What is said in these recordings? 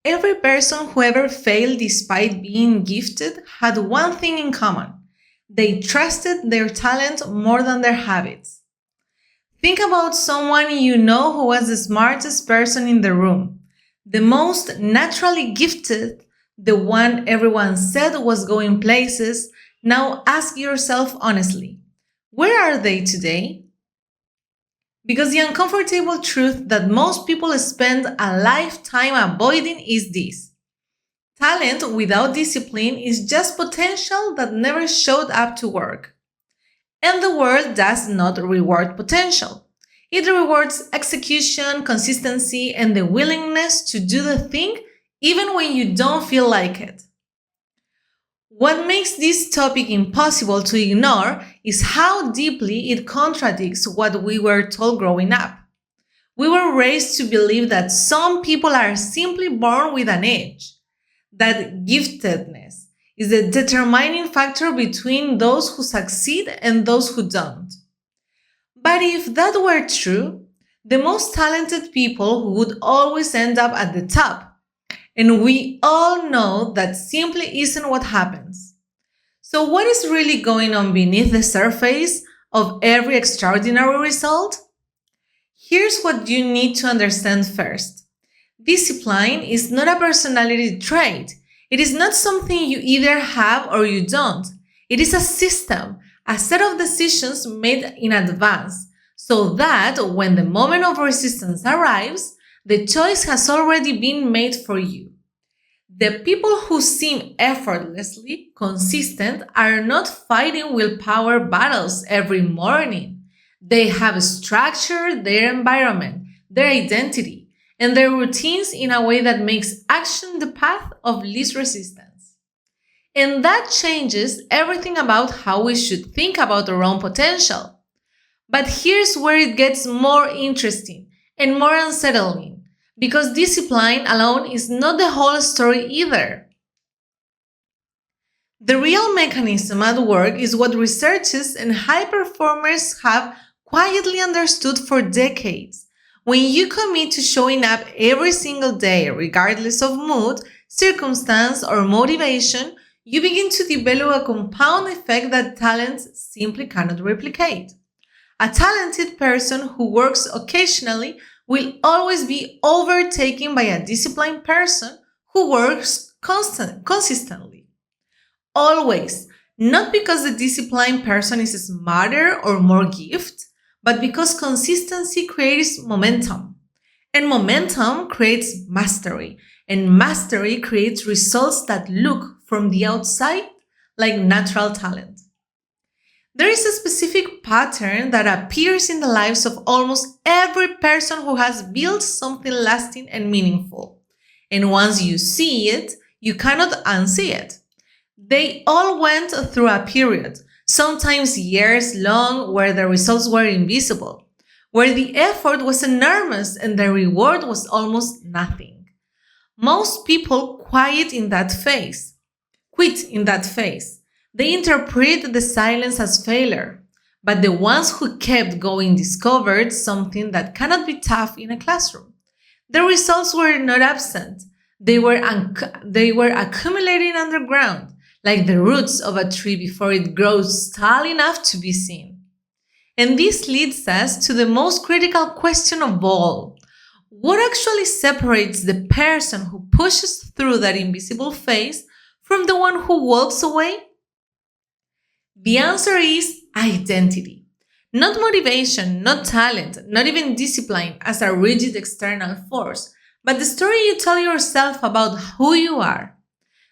Every person who ever failed despite being gifted had one thing in common. They trusted their talent more than their habits. Think about someone you know who was the smartest person in the room, the most naturally gifted, the one everyone said was going places. Now ask yourself honestly, where are they today? Because the uncomfortable truth that most people spend a lifetime avoiding is this. Talent without discipline is just potential that never showed up to work. And the world does not reward potential. It rewards execution, consistency, and the willingness to do the thing even when you don't feel like it. What makes this topic impossible to ignore is how deeply it contradicts what we were told growing up. We were raised to believe that some people are simply born with an edge, that giftedness is the determining factor between those who succeed and those who don't. But if that were true, the most talented people would always end up at the top. And we all know that simply isn't what happens. So what is really going on beneath the surface of every extraordinary result? Here's what you need to understand first. Discipline is not a personality trait. It is not something you either have or you don't. It is a system, a set of decisions made in advance, so that when the moment of resistance arrives, the choice has already been made for you. The people who seem effortlessly consistent are not fighting willpower battles every morning. They have structured their environment, their identity, and their routines in a way that makes action the path of least resistance. And that changes everything about how we should think about our own potential. But here's where it gets more interesting and more unsettling. Because discipline alone is not the whole story either. The real mechanism at work is what researchers and high performers have quietly understood for decades. When you commit to showing up every single day, regardless of mood, circumstance, or motivation, you begin to develop a compound effect that talents simply cannot replicate. A talented person who works occasionally will always be overtaken by a disciplined person who works consistently. Always. Not because the disciplined person is smarter or more gifted, but because consistency creates momentum. And momentum creates mastery. And mastery creates results that look from the outside like natural talent. There is a specific pattern that appears in the lives of almost every person who has built something lasting and meaningful. And once you see it, you cannot unsee it. They all went through a period, sometimes years long, where the results were invisible, where the effort was enormous and the reward was almost nothing. Most people quit in that phase. They interpret the silence as failure, but the ones who kept going discovered something that cannot be taught in a classroom. The results were not absent. They were accumulating underground, like the roots of a tree before it grows tall enough to be seen. And this leads us to the most critical question of all. What actually separates the person who pushes through that invisible phase from the one who walks away? The answer is identity. Not motivation, not talent, not even discipline as a rigid external force, but the story you tell yourself about who you are.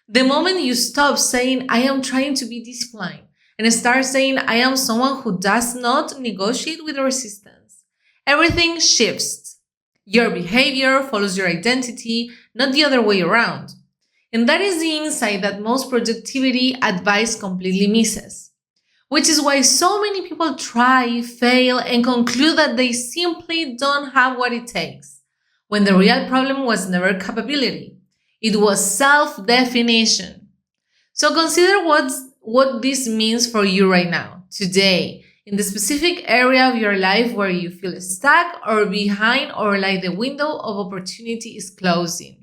The moment you stop saying, I am trying to be disciplined, and start saying, I am someone who does not negotiate with resistance, everything shifts. Your behavior follows your identity, not the other way around. And that is the insight that most productivity advice completely misses. Which is why so many people try, fail, and conclude that they simply don't have what it takes, when the real problem was never capability. It was self-definition. So consider what this means for you right now, today, in the specific area of your life where you feel stuck or behind or like the window of opportunity is closing.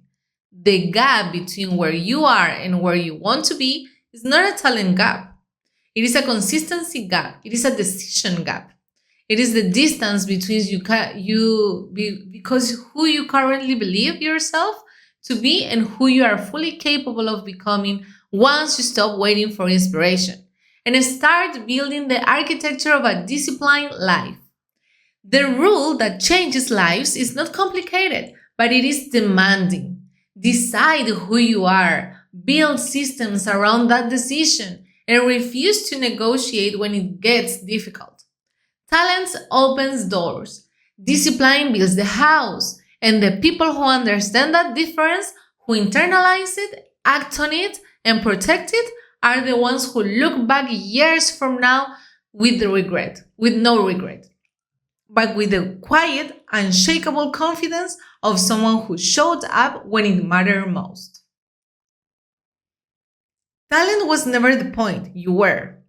The gap between where you are and where you want to be is not a talent gap. It is a consistency gap. It is a decision gap. It is the distance between because who you currently believe yourself to be and who you are fully capable of becoming once you stop waiting for inspiration and start building the architecture of a disciplined life. The rule that changes lives is not complicated, but it is demanding. Decide who you are, build systems around that decision, and refuse to negotiate when it gets difficult. Talent opens doors, discipline builds the house, and the people who understand that difference, who internalize it, act on it, and protect it, are the ones who look back years from now with no regret, but with the quiet, unshakable confidence of someone who showed up when it mattered most. Talent was never the point, you were.